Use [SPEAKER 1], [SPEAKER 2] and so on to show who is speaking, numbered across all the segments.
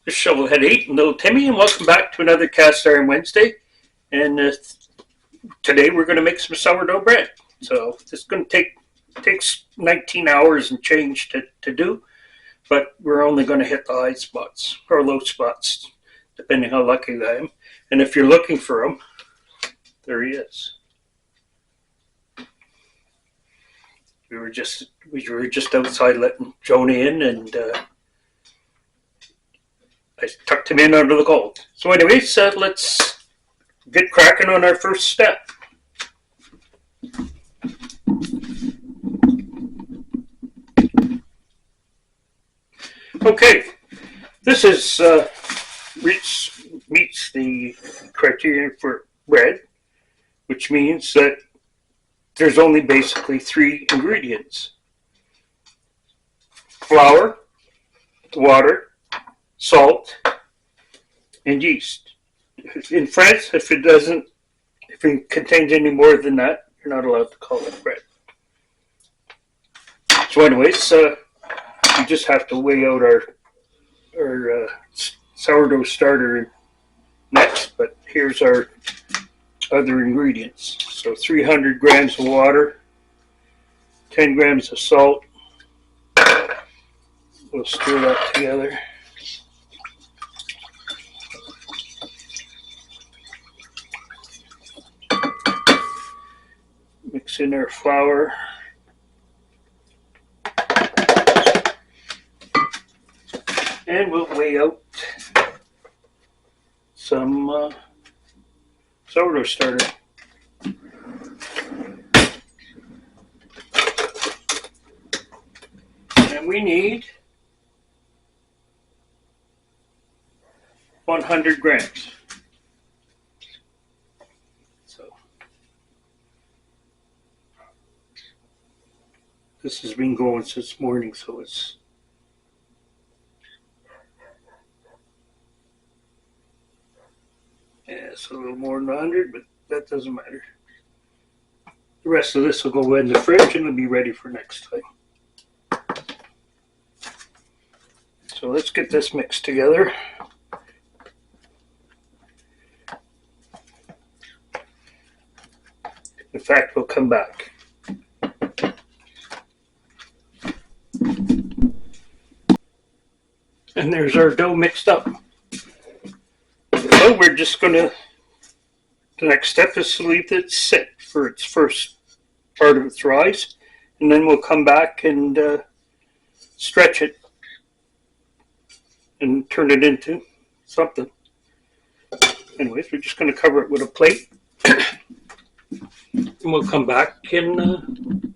[SPEAKER 1] This is Shovelhead 8 and Little Timmy, and welcome back to another Cast Iron Wednesday. And today we're going to make some sourdough bread. So this is going to takes 19 hours and change to do, but we're only going to hit the high spots or low spots, depending how lucky I am. And if you're looking for him, there he is. We were just outside letting Joni in, and I tucked him in under the cold. So anyways, let's get cracking on our first step. Okay, this is meets the criteria for bread, which means that there's only basically 3 ingredients: flour, water, salt, and yeast. In France, if it contains any more than that, you're not allowed to call it bread. So anyways, we just have to weigh out our sourdough starter next, but here's our other ingredients. So 300 grams of water, 10 grams of salt. We'll stir that together. Mix in our flour. And we'll weigh out some sourdough starter. And we need 100 grams. So this has been going since morning, so it's a little more than 100, but that doesn't matter. The rest of this will go in the fridge and it'll be ready for next time. So let's get this mixed together. In fact, we'll come back. And there's our dough mixed up. So we're just going to, the next step is to leave it sit for its first part of its rise, and then we'll come back and stretch it and turn it into something. Anyways, we're just going to cover it with a plate, and we'll come back in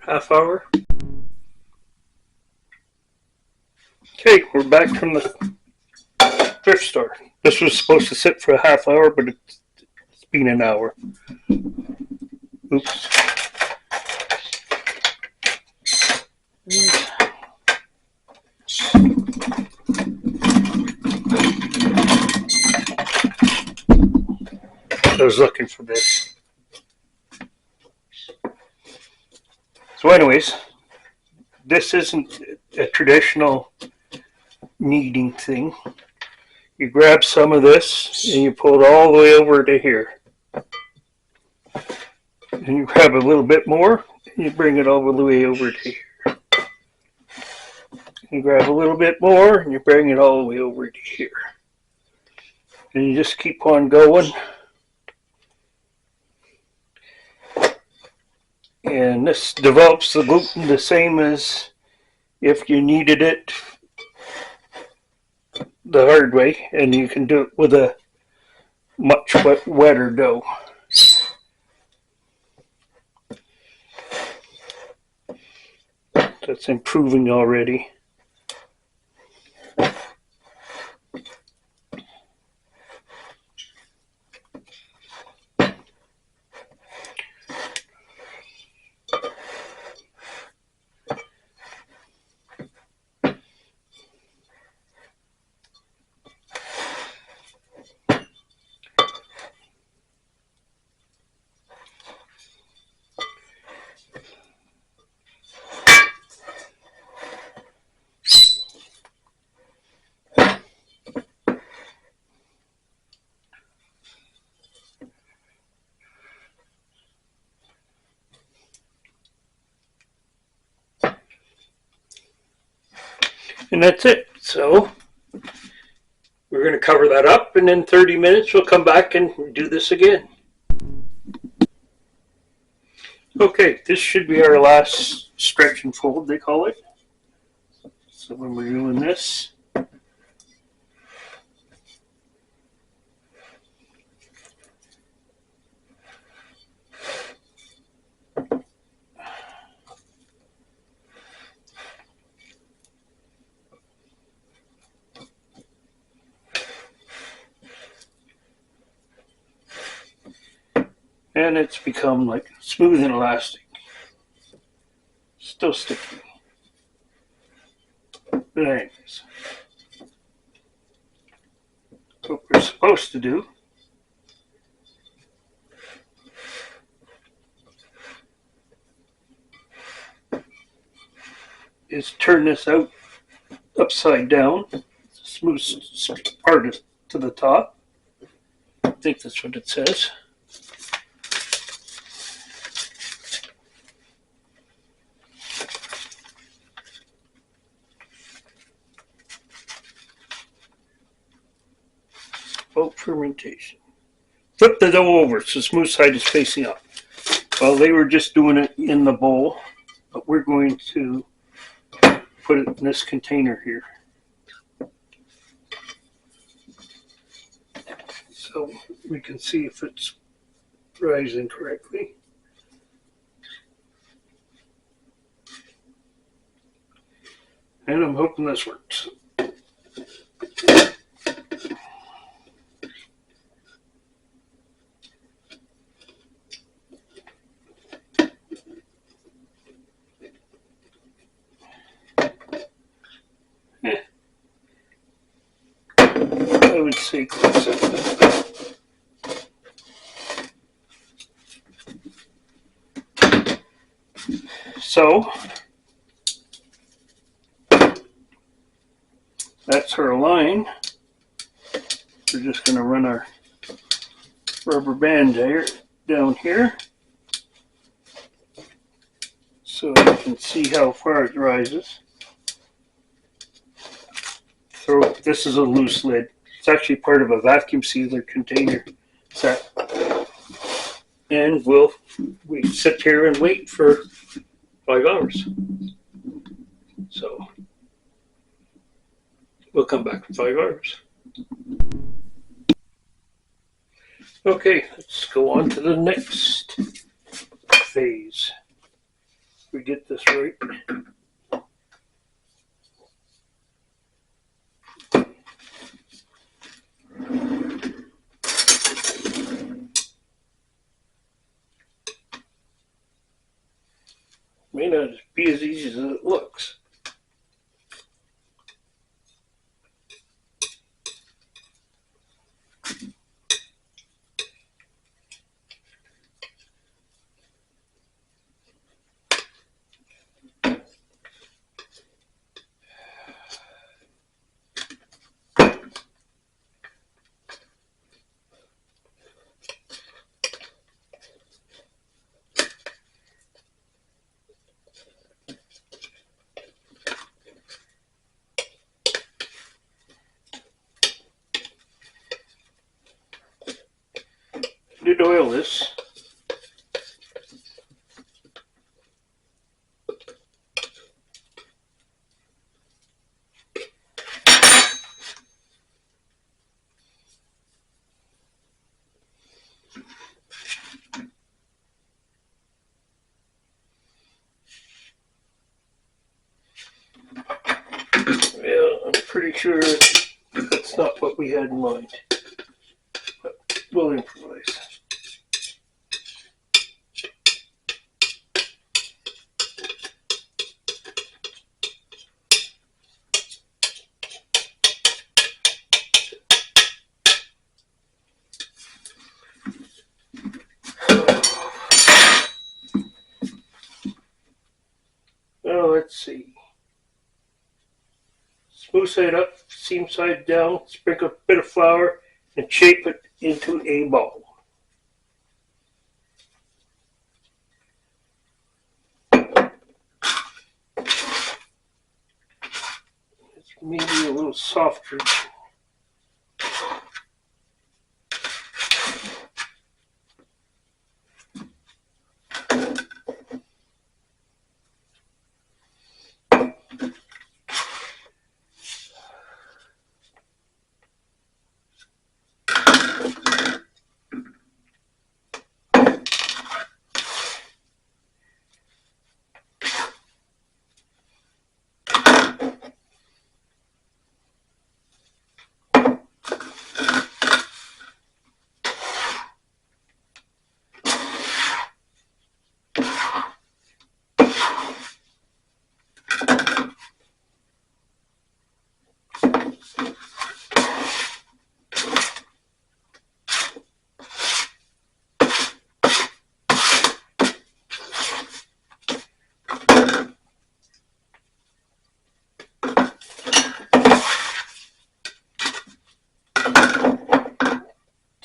[SPEAKER 1] half hour. Okay, we're back from the thrift store. This was supposed to sit for a half hour, but it's been an hour. Oops. I was looking for this. So anyways, this isn't a traditional kneading thing. You grab some of this and you pull it all the way over to here. And you grab a little bit more and you bring it all the way over to here. You grab a little bit more and you bring it all the way over to here. And you just keep on going. And this develops the gluten the same as if you kneaded it the hard way, and you can do it with a much wetter dough. That's improving already. And that's it. So we're going to cover that up, and in 30 minutes we'll come back and do this again. Okay, this should be our last stretch and fold, they call it. So when we're doing this, and it's become like smooth and elastic. Still sticky. But anyways, what we're supposed to do is turn this out upside down, smooth part to the top. I think that's what it says. Oat fermentation. Flip the dough over so the smooth side is facing up. Well, they were just doing it in the bowl, but we're going to put it in this container here. So we can see if it's rising correctly. And I'm hoping this works. I would say close. So that's our line. We're just going to run our rubber band there down here so you can see how far it rises. This is a loose lid. It's actually part of a vacuum sealer container set. And we sit here and wait for 5 hours. So we'll come back in 5 hours. Okay, let's go on to the next phase. We get this right. May not be as easy as it looks. Did oil this. Well, I'm pretty sure that's not what we had in mind, but we'll improvise. Well, let's see. Smooth side up, seam side down, sprinkle a bit of flour, and shape it into a ball. It's maybe a little softer.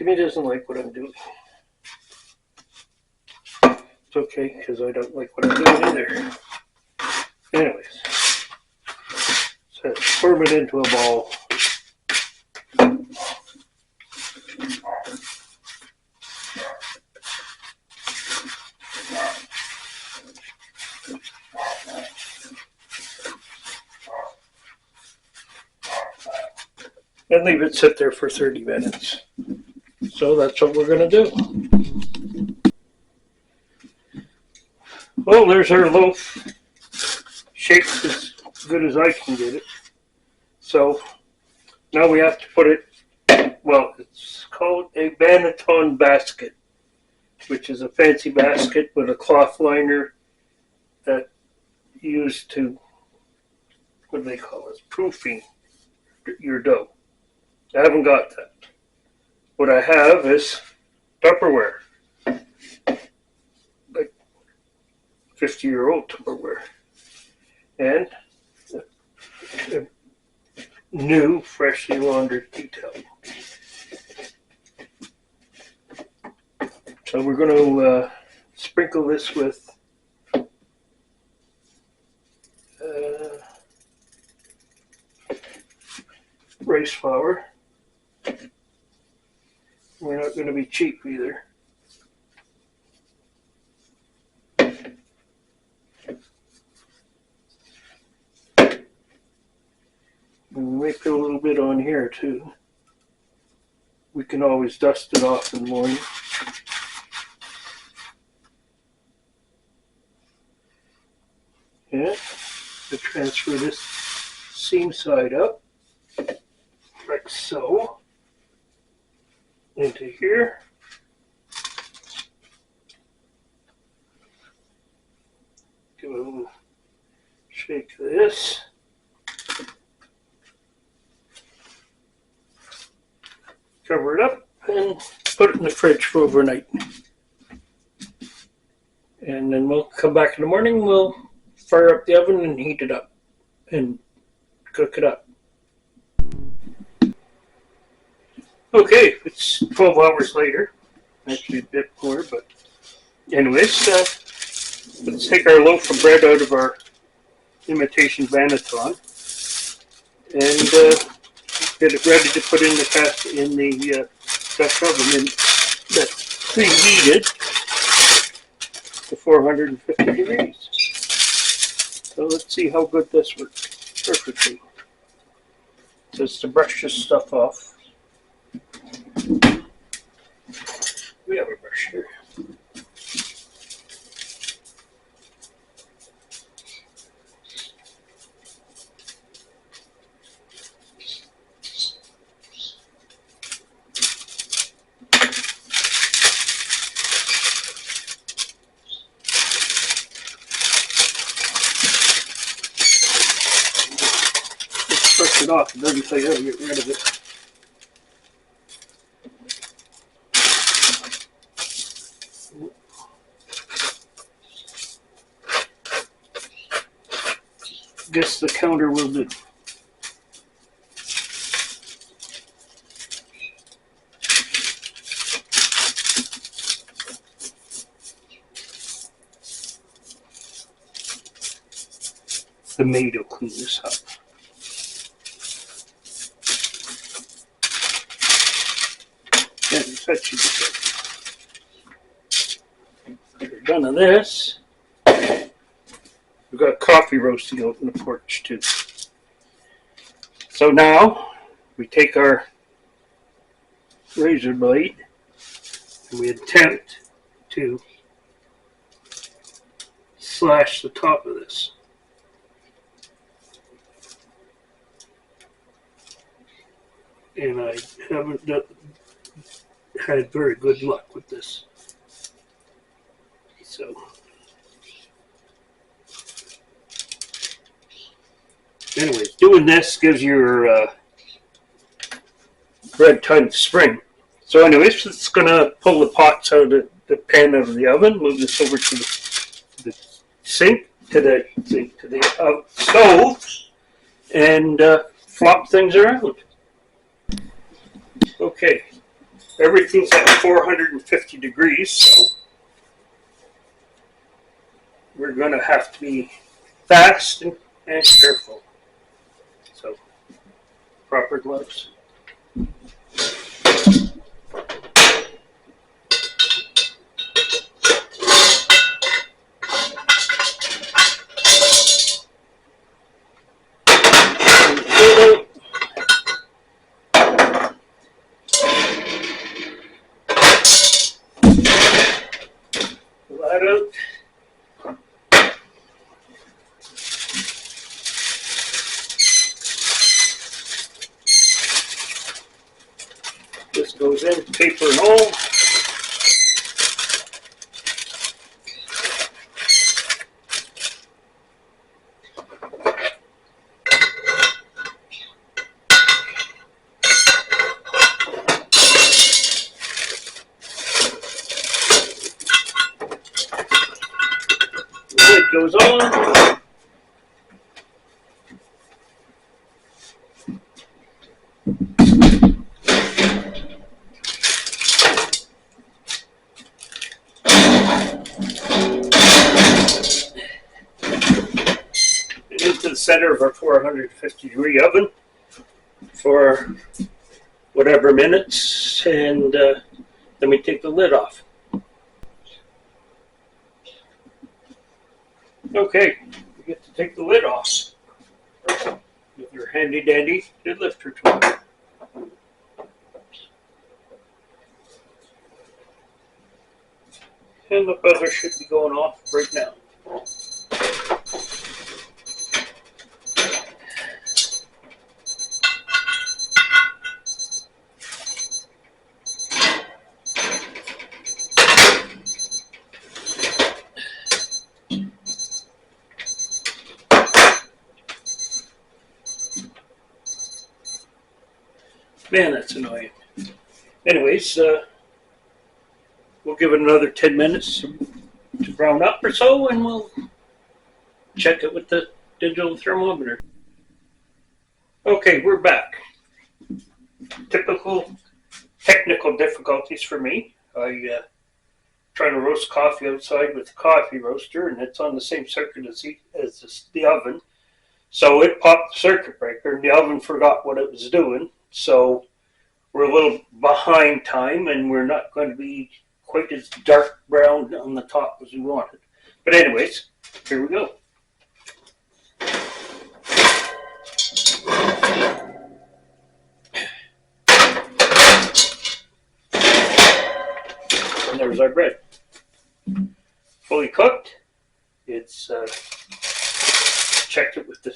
[SPEAKER 1] Timmy doesn't like what I'm doing. It's okay, because I don't like what I'm doing either. Anyways, so form it into a ball. And leave it sit there for 30 minutes. So that's what we're going to do. Well, there's our loaf. Shaped as good as I can get it. So now we have to put it, well, it's called a Banneton basket, which is a fancy basket with a cloth liner that used to, what do they call it, proofing your dough. I haven't got that. What I have is Tupperware, like 50-year-old Tupperware, and a new, freshly laundered tea towel. So we're going to sprinkle this with rice flour. We're not going to be cheap either. We may put a little bit on here too. We can always dust it off in the morning. Yeah, to transfer this seam side up, like so, into here. Give it a little shake of this. Cover it up and put it in the fridge for overnight. And then we'll come back in the morning, we'll fire up the oven and heat it up and cook it up. Okay, it's 12 hours later. Actually a bit more, but anyways, let's take our loaf of bread out of our imitation Banneton and get it ready to put in the Dutch oven that's preheated to 450 degrees. So let's see how good this works perfectly. Just to brush this stuff off. We have a brush here. Brush it off, it doesn't tell you how to get rid of it. Guess the counter will do. The maid will clean this up. That should be good. We're done on this. We've got coffee roasting out in the porch too. So now we take our razor blade and we attempt to slash the top of this. And I haven't had very good luck with this. So, anyways, doing this gives your bread time to spring. So anyways, it's going to pull the pots out of the pan out of the oven, move this over to the sink, to the stove, and flop things around. Okay, everything's at 450 degrees, so we're going to have to be fast and careful. So, proper gloves. This goes in, paper and all. The lid goes on. Into the center of our 450 degree oven for whatever minutes, and then we take the lid off. Okay, we get to take the lid off with your handy dandy lid lifter tool. And the buzzer should be going off right now. Man, that's annoying. Anyways, we'll give it another 10 minutes to brown up or so, and we'll check it with the digital thermometer. Okay, we're back. Typical technical difficulties for me. I trying to roast coffee outside with the coffee roaster, and it's on the same circuit as the oven. So it popped the circuit breaker, and the oven forgot what it was doing. So we're a little behind time, and we're not going to be quite as dark brown on the top as we wanted. But anyways, here we go. And there's our bread. Fully cooked. It's checked it with the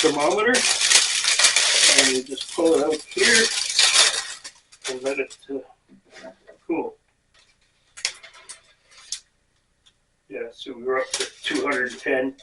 [SPEAKER 1] thermometer, and you just pull it out here and let it cool. Yeah, so we were up to 210.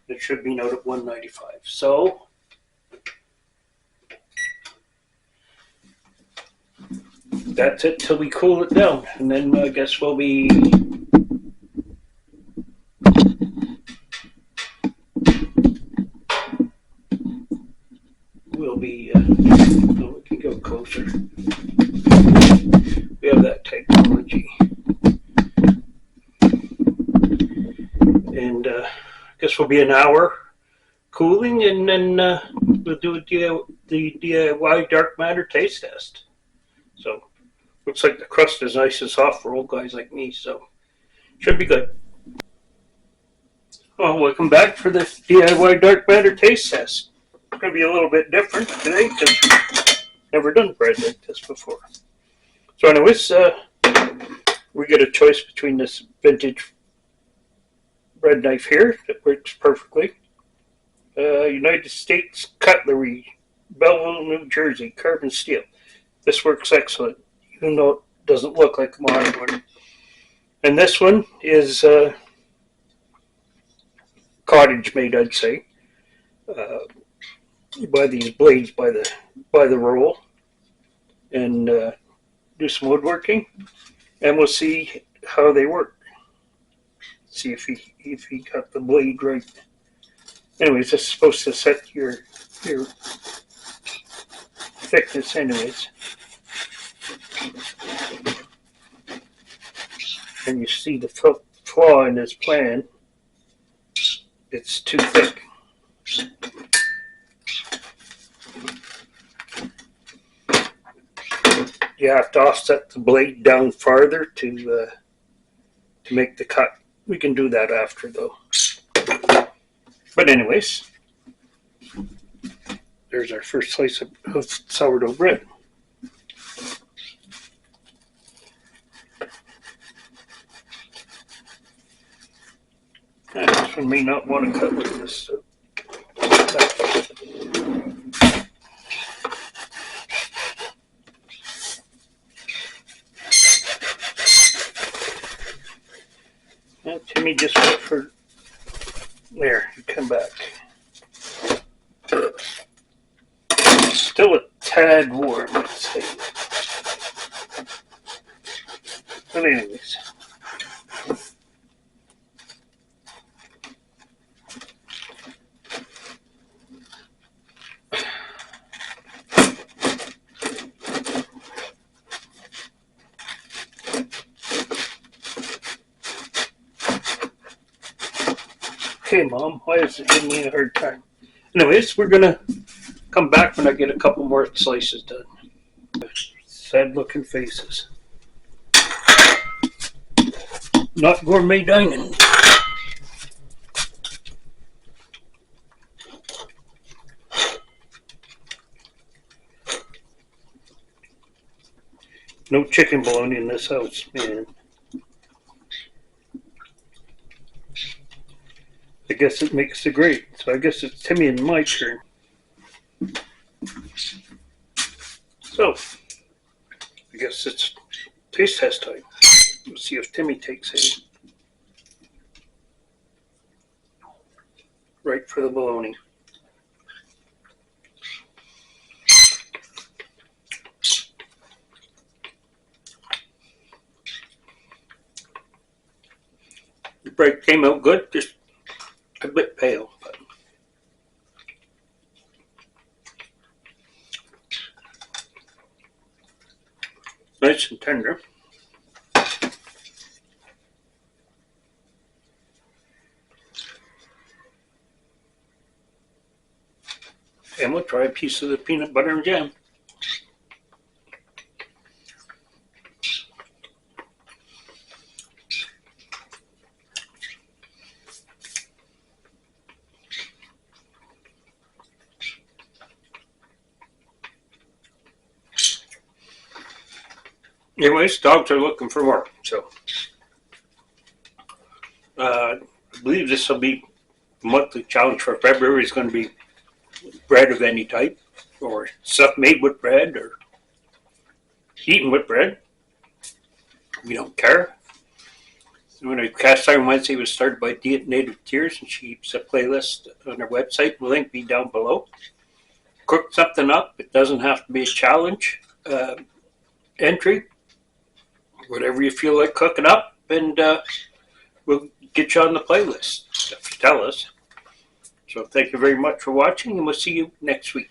[SPEAKER 1] It should be out at 195. So that's it till we cool it down, and then I guess we'll be oh, we can go closer. We have that technology. And I guess we'll be an hour cooling, and then we'll do the DIY dark matter taste test. So looks like the crust is nice and soft for old guys like me, so should be good. Well, welcome back for the DIY Dark Matter taste test. It's going to be a little bit different today because I've never done bread like this before. So anyways, we get a choice between this vintage bread knife here that works perfectly. United States Cutlery, Belleville, New Jersey, carbon steel. This works excellent, even though it doesn't look like a modern one. And this one is cottage made, I'd say. You buy these blades by the roll and do some woodworking, and we'll see how they work. See if he got the blade right. Anyways, this is supposed to set your thickness anyways. And you see the flaw in this plan. It's too thick. You have to offset the blade down farther to make the cut. We can do that after though. But anyways, there's our first slice of sourdough bread. This one may not want to cut like this. So. Timmy just went for there. You come back. Still a tad warm, let's say. But anyways. Okay, Mom, why is it giving me a hard time? Anyways, we're gonna come back when I get a couple more slices done. Sad looking faces. Not gourmet dining. No chicken bologna in this house, man. I guess it makes the grade. So I guess it's Timmy and my turn. So, I guess it's taste test time. We'll see if Timmy takes it. Right for the bologna. The bread came out good, just a bit pale, but nice and tender. And we'll try a piece of the peanut butter and jam. Anyways, dogs are looking for more, so I believe this will be a monthly challenge for February. Is going to be bread of any type, or stuff made with bread, or eaten with bread. We don't care. When a Cast Iron Wednesday was started by Native Tears, and she keeps a playlist on her website. The link be down below. Cook something up. It doesn't have to be a challenge entry. Whatever you feel like cooking up, and we'll get you on the playlist if you tell us. So thank you very much for watching, and we'll see you next week.